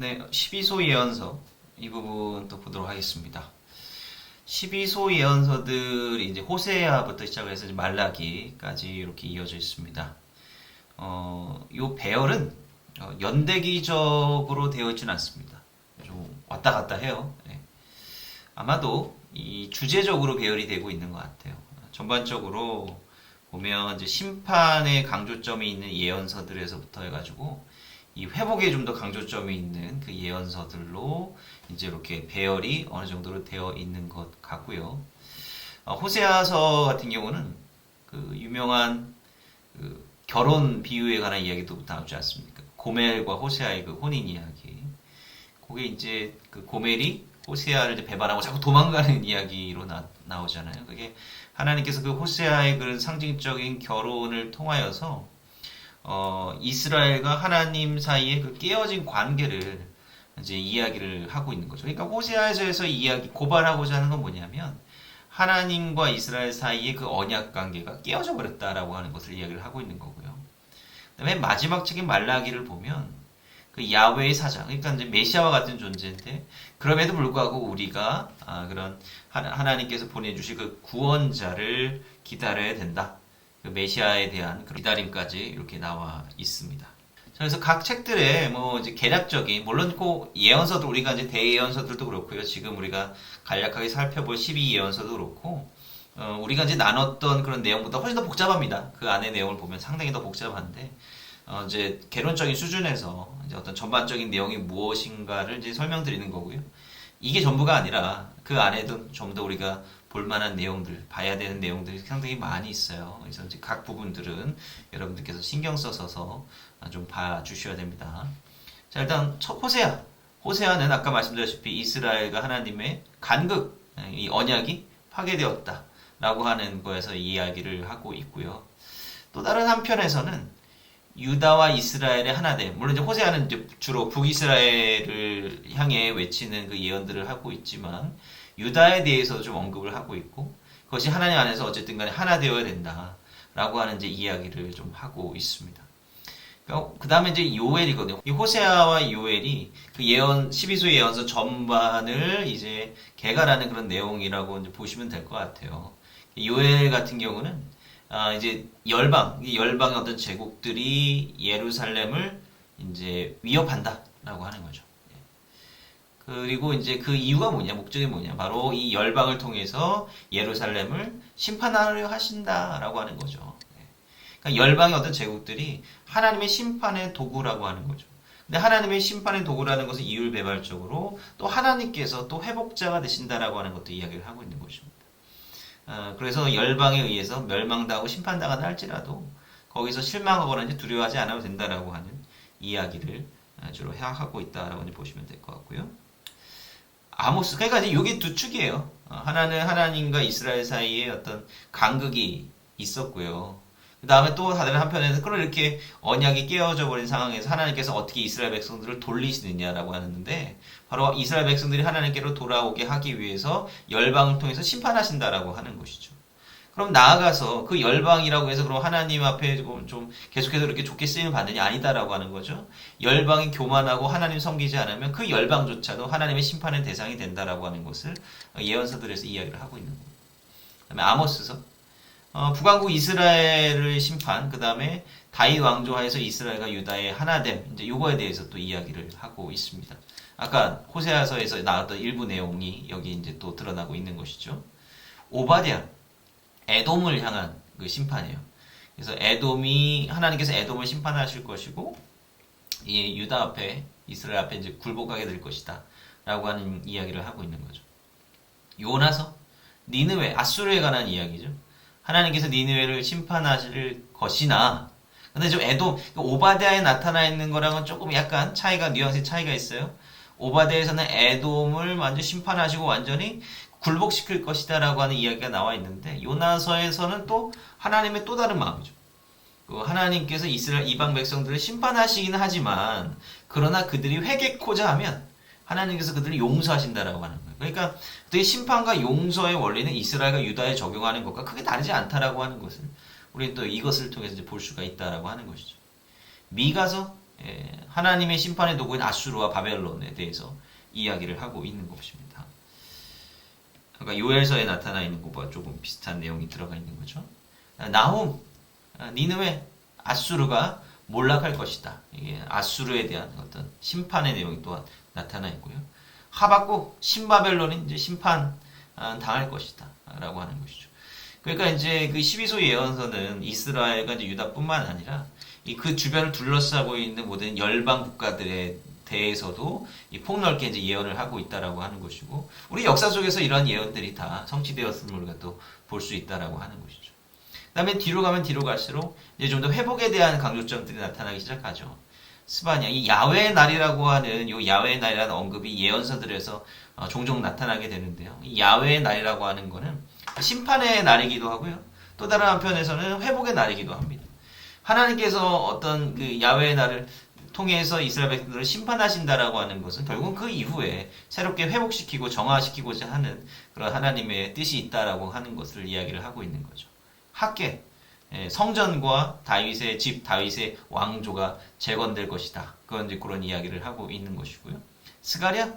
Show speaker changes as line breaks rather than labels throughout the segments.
네, 12소 예언서 이 부분 또 보도록 하겠습니다. 12소 예언서들이 이제 호세아부터 시작해서 이제 말라기까지 이렇게 이어져 있습니다. 요 배열은 연대기적으로 되어 있지는 않습니다. 좀 왔다 갔다 해요. 네. 아마도 이 주제적으로 배열이 되고 있는 것 같아요. 전반적으로 보면 이제 심판의 강조점이 있는 예언서들에서부터 해가지고 이 회복에 좀 더 강조점이 있는 그 예언서들로 이제 이렇게 배열이 어느 정도로 되어 있는 것 같고요. 호세아서 같은 경우는 그 유명한 그 결혼 비유에 관한 이야기도 나오지 않습니까? 고멜과 호세아의 그 혼인 이야기. 그게 이제 그 고멜이 호세아를 이제 배반하고 자꾸 도망가는 이야기로 나오잖아요. 그게 하나님께서 그 호세아의 그런 상징적인 결혼을 통하여서 이스라엘과 하나님 사이의 그 깨어진 관계를 이제 이야기를 하고 있는 거죠. 그러니까 호세아서에서 이야기 고발하고자 하는 건 뭐냐면 하나님과 이스라엘 사이의 그 언약 관계가 깨어져 버렸다라고 하는 것을 이야기를 하고 있는 거고요. 그다음에 마지막 책인 말라기를 보면 그 야훼의 사자, 그러니까 이제 메시아와 같은 존재인데 그럼에도 불구하고 우리가 그런 하나님께서 보내주실 그 구원자를 기다려야 된다. 그 메시아에 대한 그런 기다림까지 이렇게 나와 있습니다. 그래서 각 책들의 뭐 이제 개략적인 물론 꼭 예언서도 우리가 이제 대예언서들도 그렇고요. 지금 우리가 간략하게 살펴볼 12예언서도 그렇고 우리가 이제 나눴던 그런 내용보다 훨씬 더 복잡합니다. 그 안의 내용을 보면 상당히 더 복잡한데 이제 개론적인 수준에서 이제 어떤 전반적인 내용이 무엇인가를 이제 설명드리는 거고요. 이게 전부가 아니라 그 안에도 좀 더 우리가 볼만한 내용들, 봐야 되는 내용들이 상당히 많이 있어요. 그래서 이제 각 부분들은 여러분들께서 신경 써서 좀 봐주셔야 됩니다. 자, 일단 첫 호세아. 호세아는 아까 말씀드렸다시피 이스라엘과 하나님의 간극, 이 언약이 파괴되었다라고 하는 거에서 이야기를 하고 있고요. 또 다른 한편에서는 유다와 이스라엘의 하나됨. 물론 이제 호세아는 이제 주로 북이스라엘을 향해 외치는 그 예언들을 하고 있지만 유다에 대해서 좀 언급을 하고 있고 그것이 하나님 안에서 어쨌든 간에 하나 되어야 된다라고 하는 이제 이야기를 좀 하고 있습니다. 그 다음에 이제 요엘이거든요. 이 호세아와 요엘이 그 예언, 12소 예언서 전반을 이제 개괄하는 그런 내용이라고 이제 보시면 될 것 같아요. 요엘 같은 경우는 이제 열방의 어떤 제국들이 예루살렘을 이제 위협한다라고 하는 거죠. 그리고 이제 그 이유가 뭐냐, 목적이 뭐냐, 바로 이 열방을 통해서 예루살렘을 심판하려 하신다라고 하는 거죠. 그러니까 열방의 어떤 제국들이 하나님의 심판의 도구라고 하는 거죠. 근데 하나님의 심판의 도구라는 것은 이율배발적으로 또 하나님께서 또 회복자가 되신다라고 하는 것도 이야기를 하고 있는 것입니다. 그래서 열방에 의해서 멸망당하고 심판당하다 할지라도 거기서 실망하거나 이제 두려워하지 않아도 된다라고 하는 이야기를 주로 하고 있다라고 보시면 될 것 같고요. 아모스, 그러니까 이제 이게 두 축이에요. 하나는 하나님과 이스라엘 사이에 어떤 간극이 있었고요. 그 다음에 또 다른 한편에는 그런 이렇게 언약이 깨어져 버린 상황에서 하나님께서 어떻게 이스라엘 백성들을 돌리시느냐라고 하는데 바로 이스라엘 백성들이 하나님께로 돌아오게 하기 위해서 열방을 통해서 심판하신다라고 하는 것이죠. 그럼 나아가서 그 열방이라고 해서 그럼 하나님 앞에 좀 계속해서 이렇게 좋게 쓰임을 받느냐 아니다라고 하는 거죠. 열방이 교만하고 하나님 섬기지 않으면 그 열방조차도 하나님의 심판의 대상이 된다라고 하는 것을 예언서들에서 이야기를 하고 있는 겁니다. 그다음에 아모스서 북왕국 이스라엘의 심판, 그 다음에 다윗 왕조하에서 이스라엘과 유다의 하나됨, 이제 요거에 대해서 또 이야기를 하고 있습니다. 아까 호세아서에서 나왔던 일부 내용이 여기 이제 또 드러나고 있는 것이죠. 오바댜, 에돔을 향한 그 심판이에요. 그래서 하나님께서 에돔을 심판하실 것이고, 이 유다 앞에, 이스라엘 앞에 이제 굴복하게 될 것이다. 라고 하는 이야기를 하고 있는 거죠. 요나서, 니느웨, 아수르에 관한 이야기죠. 하나님께서 니느웨를 심판하실 것이나, 근데 좀 오바댜에 나타나 있는 거랑은 조금 약간 뉘앙스 차이가 있어요. 오바댜에서는 에돔을 완전 심판하시고 완전히 굴복시킬 것이다라고 하는 이야기가 나와 있는데, 요나서에서는 또 하나님의 또 다른 마음이죠. 하나님께서 이스라엘 이방 백성들을 심판하시긴 하지만, 그러나 그들이 회개코자 하면 하나님께서 그들을 용서하신다라고 하는 거예요. 그러니까 어떻게 심판과 용서의 원리는 이스라엘과 유다에 적용하는 것과 크게 다르지 않다라고 하는 것을 우리는 또 이것을 통해서 이제 볼 수가 있다라고 하는 것이죠. 미가서 하나님의 심판의 도구인 아수르와 바벨론에 대해서 이야기를 하고 있는 것입니다. 그러니까 요엘서에 나타나 있는 것과 조금 비슷한 내용이 들어가 있는 거죠. 나훔, 니느웨, 아수르가 몰락할 것이다. 이게 아수르에 대한 어떤 심판의 내용이 또한 나타나 있고요. 하박국, 신바벨론이 이제 심판 당할 것이다. 라고 하는 것이죠. 그러니까 이제 그 12소 예언서는 이스라엘과 이제 유다뿐만 아니라 그 주변을 둘러싸고 있는 모든 열방 국가들에 대해서도 폭넓게 이제 예언을 하고 있다라고 하는 것이고, 우리 역사 속에서 이러한 예언들이 다 성취되었음을 우리가 또 볼 수 있다라고 하는 것이죠. 그다음에 뒤로 가면 뒤로 갈수록 이제 좀 더 회복에 대한 강조점들이 나타나기 시작하죠. 스바냐, 이 야훼의 날이라고 하는 이 야훼의 날이라는 언급이 예언서들에서 종종 나타나게 되는데요. 이 야훼의 날이라고 하는 거는 심판의 날이기도 하고요. 또 다른 한편에서는 회복의 날이기도 합니다. 하나님께서 어떤 그 야훼의 날을 통해서 이스라엘 백성들을 심판하신다라고 하는 것은 결국 그 이후에 새롭게 회복시키고 정화시키고자 하는 그런 하나님의 뜻이 있다라고 하는 것을 이야기를 하고 있는 거죠. 학계, 성전과 다윗의 집, 다윗의 왕조가 재건될 것이다. 그건 이제 그런 이야기를 하고 있는 것이고요. 스가랴,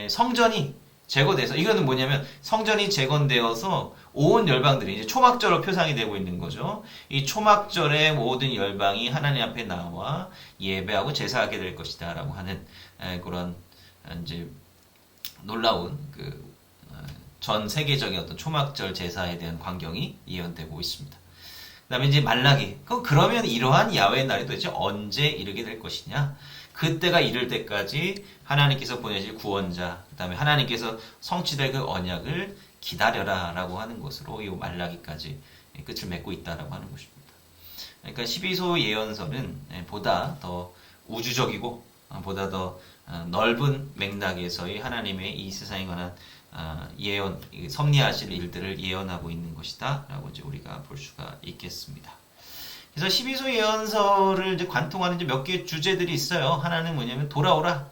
성전이 제거돼서, 이거는 뭐냐면 성전이 재건되어서 온 열방들이 이제 초막절로 표상이 되고 있는 거죠. 이 초막절에 모든 열방이 하나님 앞에 나와 예배하고 제사하게 될 것이다라고 하는 그런 이제 놀라운 그 전 세계적인 어떤 초막절 제사에 대한 광경이 예언되고 있습니다. 그다음에 이제 말라기. 그러면 이러한 야훼의 날이 도대체 언제 이르게 될 것이냐? 그때가 이를 때까지 하나님께서 보내실 구원자, 그다음에 하나님께서 성취될 그 언약을 기다려라라고 하는 것으로 이 말라기까지 끝을 맺고 있다라고 하는 것입니다. 그러니까 12소 예언서는 보다 더 우주적이고 보다 더 넓은 맥락에서의 하나님의 이 세상에 관한 예언, 섭리하실 일들을 예언하고 있는 것이다라고 이제 우리가 볼 수가 있겠습니다. 그래서 12소 예언서를 이제 관통하는 이제 몇 개의 주제들이 있어요. 하나는 뭐냐면 돌아오라.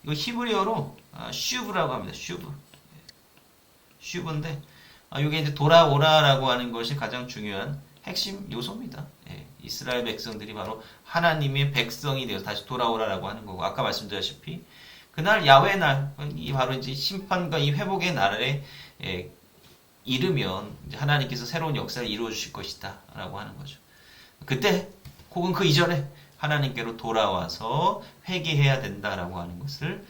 이거 히브리어로 슈브라고 합니다. 슈브인데 이게 이제 돌아오라라고 하는 것이 가장 중요한 핵심 요소입니다. 이스라엘 백성들이 바로 하나님의 백성이 되어서 다시 돌아오라라고 하는 거고, 아까 말씀드렸다시피 그날 야훼의 날, 이 바로 이제 심판과 이 회복의 날에 이르면 이제 하나님께서 새로운 역사를 이루어 주실 것이다라고 하는 거죠. 그때 혹은 그 이전에 하나님께로 돌아와서 회개해야 된다라고 하는 것을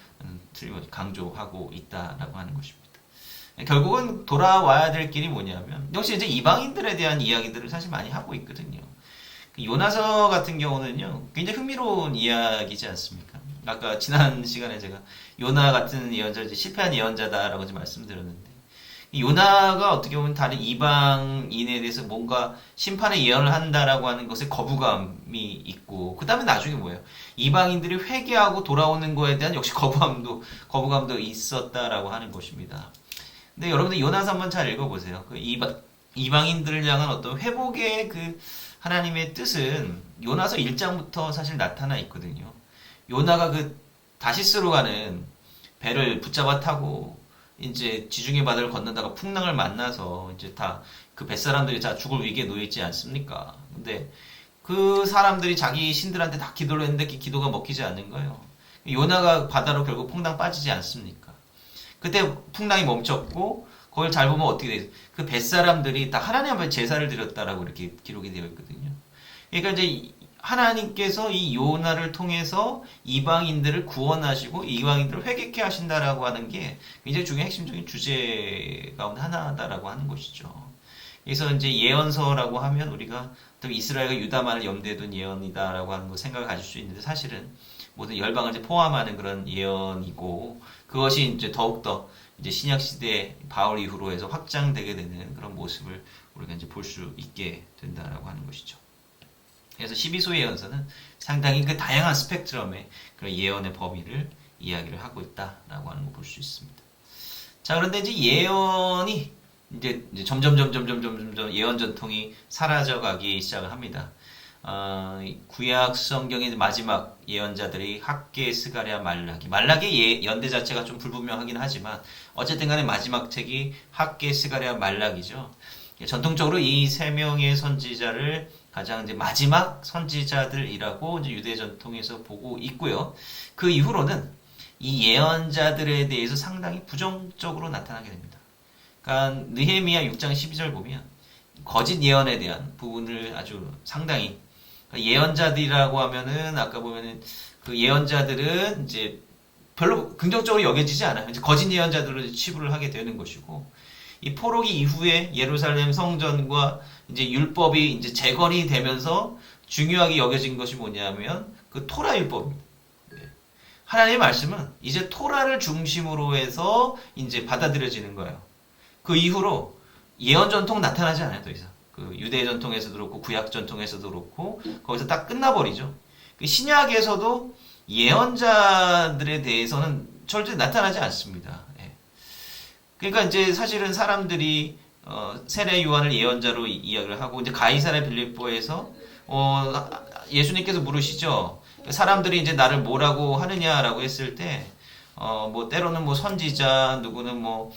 강조하고 있다라고 하는 것입니다. 결국은 돌아와야 될 길이 뭐냐면, 역시 이제 이방인들에 대한 이야기들을 사실 많이 하고 있거든요. 요나서 같은 경우는요, 굉장히 흥미로운 이야기지 않습니까? 아까 지난 시간에 제가 요나 같은 예언자, 실패한 예언자다라고 말씀드렸는데, 요나가 어떻게 보면 다른 이방인에 대해서 뭔가 심판의 예언을 한다라고 하는 것에 거부감이 있고, 그 다음에 나중에 뭐예요? 이방인들이 회개하고 돌아오는 거에 대한 역시 거부감도 있었다라고 하는 것입니다. 근데 여러분들 요나서 한번 잘 읽어보세요. 그 이방인들을 향한 어떤 회복의 그 하나님의 뜻은 요나서 1장부터 사실 나타나 있거든요. 요나가 그 다시스로 가는 배를 붙잡아 타고 이제 지중해 바다를 건너다가 풍랑을 만나서 이제 다 그 뱃사람들이 다 죽을 위기에 놓여 있지 않습니까? 근데 그 사람들이 자기 신들한테 다 기도를 했는데 그 기도가 먹히지 않는 거예요. 요나가 바다로 결국 풍랑 빠지지 않습니까? 그때 풍랑이 멈췄고, 그걸 잘 보면 어떻게 돼요? 그 뱃사람들이 다 하나님 앞에 제사를 드렸다라고 이렇게 기록이 되어 있거든요. 그러니까 이제 하나님께서 이 요나를 통해서 이방인들을 구원하시고 이방인들을 회개케 하신다라고 하는 게 굉장히 중요한 핵심적인 주제 가운데 하나다라고 하는 것이죠. 그래서 이제 예언서라고 하면 우리가 또 이스라엘과 유다만을 염두에 둔 예언이다라고 하는 거 생각을 가질 수 있는데, 사실은 모든 열방을 이제 포함하는 그런 예언이고, 그것이 이제 더욱더 이제 신약 시대 바울 이후로 해서 확장되게 되는 그런 모습을 우리가 이제 볼 수 있게 된다라고 하는 것이죠. 그래서 12소 예언서는 상당히 그 다양한 스펙트럼의 그런 예언의 범위를 이야기를 하고 있다라고 하는 걸 볼 수 있습니다. 자, 그런데 이제 예언이 이제 점점 예언 전통이 사라져가기 시작을 합니다. 구약 성경의 마지막 예언자들이 학계, 스가랴, 말라기의 연대 자체가 좀 불분명하긴 하지만 어쨌든 간에 마지막 책이 학계, 스가랴, 말라기죠. 전통적으로 이 세 명의 선지자를 가장 이제 마지막 선지자들이라고 이제 유대 전통에서 보고 있고요. 그 이후로는 이 예언자들에 대해서 상당히 부정적으로 나타나게 됩니다. 그러니까 느헤미야 6장 12절 보면 거짓 예언에 대한 부분을 아주 상당히 그러니까 예언자들이라고 하면은 아까 보면은 그 예언자들은 이제 별로 긍정적으로 여겨지지 않아요. 이제 거짓 예언자들로 치부를 하게 되는 것이고 이 포로기 이후에 예루살렘 성전과 이제 율법이 이제 재건이 되면서 중요하게 여겨진 것이 뭐냐면 그 토라 율법입니다. 하나님의 말씀은 이제 토라를 중심으로 해서 이제 받아들여지는 거예요. 그 이후로 예언 전통 나타나지 않아요, 더 이상. 그 유대 전통에서도 그렇고 구약 전통에서도 그렇고 거기서 딱 끝나버리죠. 그 신약에서도 예언자들에 대해서는 절대 나타나지 않습니다. 예. 그러니까 이제 사실은 사람들이 세례 요한을 예언자로 이야기를 하고 이제 가이사랴 빌립보에서 예수님께서 물으시죠. 사람들이 이제 나를 뭐라고 하느냐라고 했을 때 뭐 때로는 뭐 선지자, 누구는 뭐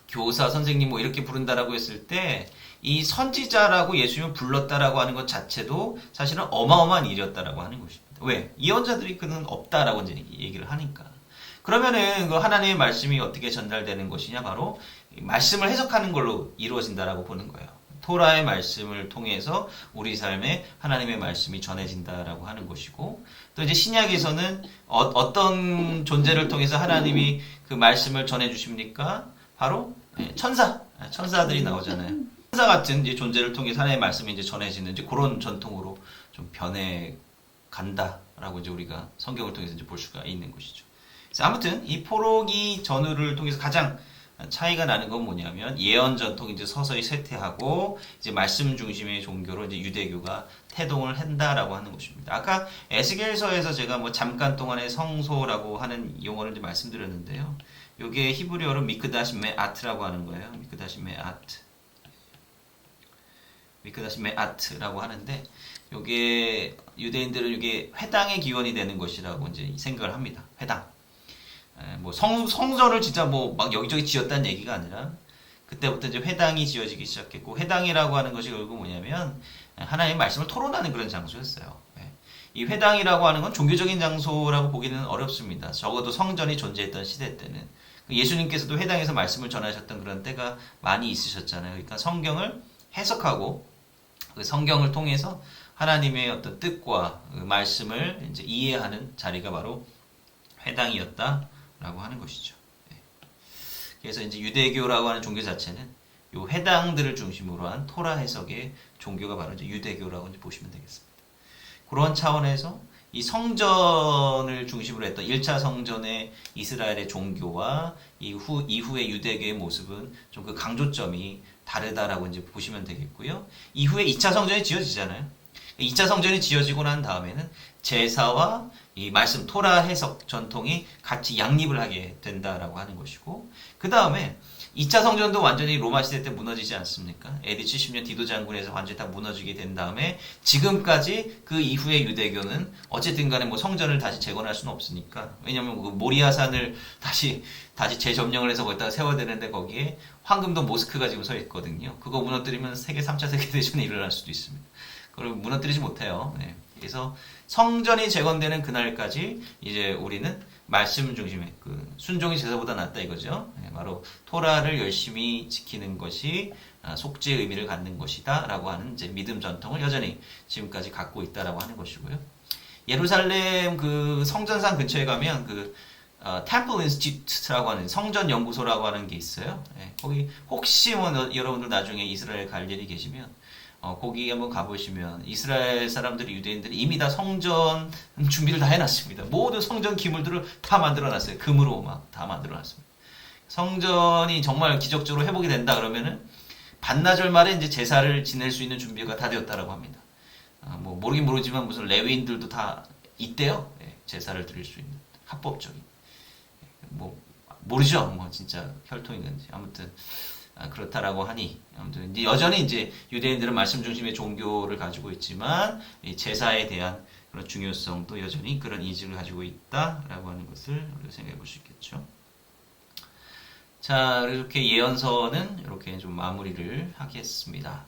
교사, 선생님 뭐 이렇게 부른다라고 했을 때 이 선지자라고 예수님을 불렀다라고 하는 것 자체도 사실은 어마어마한 일이었다라고 하는 것입니다. 왜? 예언자들이 그는 없다라고 이제 얘기를 하니까. 그러면은 그 하나님의 말씀이 어떻게 전달되는 것이냐? 바로 말씀을 해석하는 걸로 이루어진다라고 보는 거예요. 토라의 말씀을 통해서 우리 삶에 하나님의 말씀이 전해진다라고 하는 것이고, 또 이제 신약에서는 어떤 존재를 통해서 하나님이 그 말씀을 전해 주십니까? 바로 천사들이 나오잖아요. 천사 같은 이제 존재를 통해서 하나님의 말씀이 이제 전해지는 이제 그런 전통으로 좀 변해 간다라고 이제 우리가 성경을 통해서 이제 볼 수가 있는 것이죠. 그래서 아무튼 이 포로기 전후를 통해서 가장 차이가 나는 건 뭐냐면 예언 전통이 이제 서서히 쇠퇴하고 이제 말씀 중심의 종교로 이제 유대교가 태동을 한다라고 하는 것입니다. 아까 에스겔서에서 제가 뭐 잠깐 동안의 성소라고 하는 용어를 이제 말씀드렸는데요. 요게 히브리어로 미크다시 메아트라고 하는 거예요. 미크다시 메아트라고 하는데 요게 유대인들은 이게 회당의 기원이 되는 것이라고 이제 생각을 합니다. 회당. 뭐 성전을 진짜 뭐 막 여기저기 지었다는 얘기가 아니라 그때부터 이제 회당이 지어지기 시작했고 회당이라고 하는 것이 결국 뭐냐면 하나님의 말씀을 토론하는 그런 장소였어요. 이 회당이라고 하는 건 종교적인 장소라고 보기는 어렵습니다. 적어도 성전이 존재했던 시대 때는 예수님께서도 회당에서 말씀을 전하셨던 그런 때가 많이 있으셨잖아요. 그러니까 성경을 해석하고 그 성경을 통해서 하나님의 어떤 뜻과 그 말씀을 이제 이해하는 자리가 바로 회당이었다라고 하는 것이죠. 그래서 이제 유대교라고 하는 종교 자체는 요 회당들을 중심으로 한 토라 해석의 종교가 바로 이제 유대교라고 이제 보시면 되겠습니다. 그런 차원에서 이 성전을 중심으로 했던 1차 성전의 이스라엘의 종교와 이후의 유대교의 모습은 좀 그 강조점이 다르다라고 이제 보시면 되겠고요. 이후에 2차 성전이 지어지잖아요. 2차 성전이 지어지고 난 다음에는 제사와 이 말씀 토라 해석 전통이 같이 양립을 하게 된다라고 하는 것이고, 그 다음에 2차 성전도 완전히 로마 시대 때 무너지지 않습니까? AD 70년 디도 장군에서 완전히 다 무너지게 된 다음에 지금까지 그 이후의 유대교는 어쨌든 간에 뭐 성전을 다시 재건할 수는 없으니까, 왜냐면 그 모리아산을 다시 재점령을 해서 거기다가 세워야 되는데 거기에 황금도 모스크가 지금 서 있거든요. 그거 무너뜨리면 3차 세계대전이 일어날 수도 있습니다. 그걸 무너뜨리지 못해요. 네. 그래서 성전이 재건되는 그날까지 이제 우리는 말씀 중심의 그 순종이 제사보다 낫다 이거죠. 네, 바로 토라를 열심히 지키는 것이 속죄의 의미를 갖는 것이다라고 하는 이제 믿음 전통을 여전히 지금까지 갖고 있다라고 하는 것이고요. 예루살렘 그 성전산 근처에 가면 그 Temple Institute라고 하는 성전 연구소라고 하는 게 있어요. 네, 거기 혹시 뭐 여러분들 나중에 이스라엘 갈 일이 계시면 거기 한번 가보시면 이스라엘 사람들이 유대인들이 이미 다 성전 준비를 다 해놨습니다. 모든 성전 기물들을 다 만들어놨어요. 금으로 막 다 만들어놨습니다. 성전이 정말 기적적으로 회복이 된다 그러면은 반나절 말에 이제 제사를 지낼 수 있는 준비가 다 되었다라고 합니다. 뭐 모르긴 모르지만 무슨 레위인들도 다 있대요. 예, 제사를 드릴 수 있는 합법적인. 뭐 모르죠. 뭐 진짜 혈통인 건지 아무튼. 그렇다라고 하니 아무튼 여전히 이제 유대인들은 말씀 중심의 종교를 가지고 있지만 이 제사에 대한 그런 중요성도 여전히 그런 인식을 가지고 있다라고 하는 것을 우리가 생각해 볼 수 있겠죠. 자, 이렇게 예언서는 이렇게 좀 마무리를 하겠습니다.